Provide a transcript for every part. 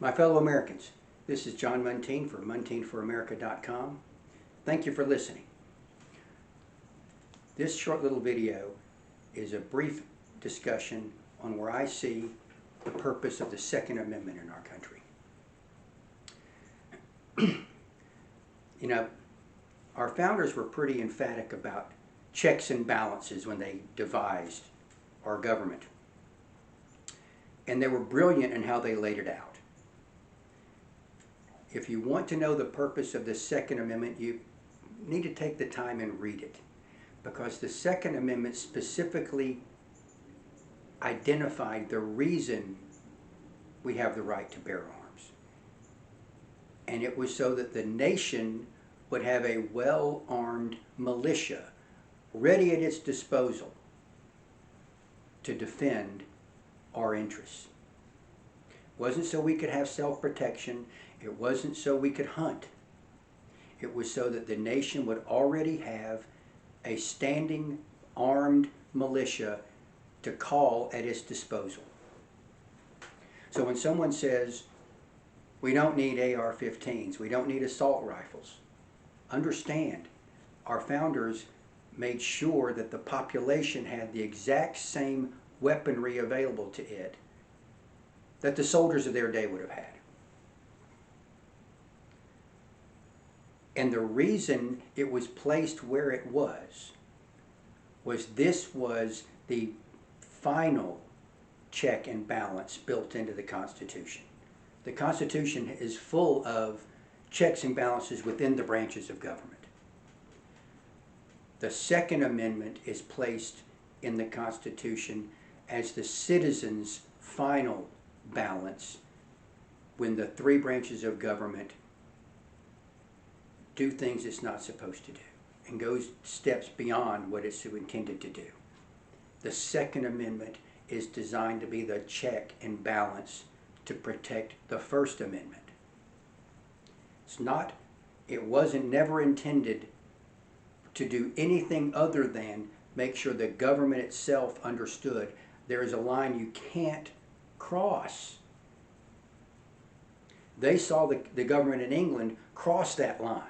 My fellow Americans, this is John Muntean for MunteenForAmerica.com. Thank you for listening. This short little video is a brief discussion on where I see the purpose of the Second Amendment in our country. You know, our founders were pretty emphatic about checks and balances when they devised our government. And they were brilliant in how they laid it out. If you want to know the purpose of the Second Amendment, you need to take the time and read it, because the Second Amendment specifically identified the reason we have the right to bear arms. And it was so that the nation would have a well-armed militia ready at its disposal to defend our interests. It wasn't so we could have self-protection. It wasn't so we could hunt. It was so that the nation would already have a standing armed militia to call at its disposal. So when someone says, we don't need AR-15s, we don't need assault rifles, understand, our founders made sure that the population had the exact same weaponry available to it that the soldiers of their day would have had. And the reason it was placed where it was this was the final check and balance built into the Constitution. The Constitution is full of checks and balances within the branches of government. The Second Amendment is placed in the Constitution as the citizens' final balance when the three branches of government do things it's not supposed to do and goes steps beyond what it's intended to do. The Second Amendment is designed to be the check and balance to protect the First Amendment. It wasn't never intended to do anything other than make sure the government itself understood there is a line you can't cross. They saw the government in England cross that line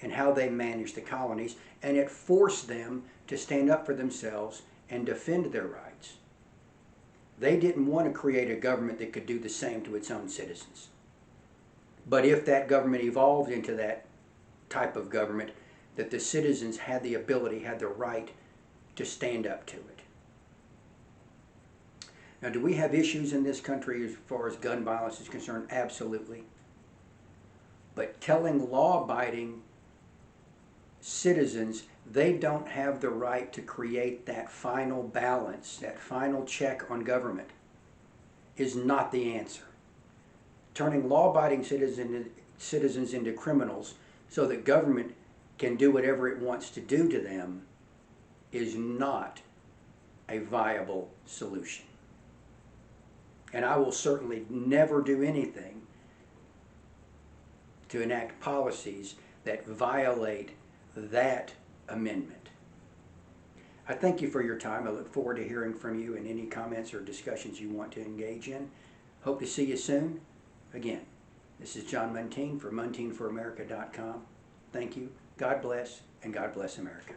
and how they managed the colonies, and it forced them to stand up for themselves and defend their rights. They didn't want to create a government that could do the same to its own citizens. But if that government evolved into that type of government, that the citizens had the ability, had the right to stand up to it. Now, do we have issues in this country as far as gun violence is concerned? Absolutely. But telling law-abiding citizens they don't have the right to create that final balance, that final check on government, is not the answer. Turning law-abiding citizens into criminals so that government can do whatever it wants to do to them is not a viable solution. And I will certainly never do anything to enact policies that violate that amendment. I thank you for your time. I look forward to hearing from you in any comments or discussions you want to engage in. Hope to see you soon. Again, this is John Muntean for MunteenForAmerica.com. Thank you. God bless, and God bless America.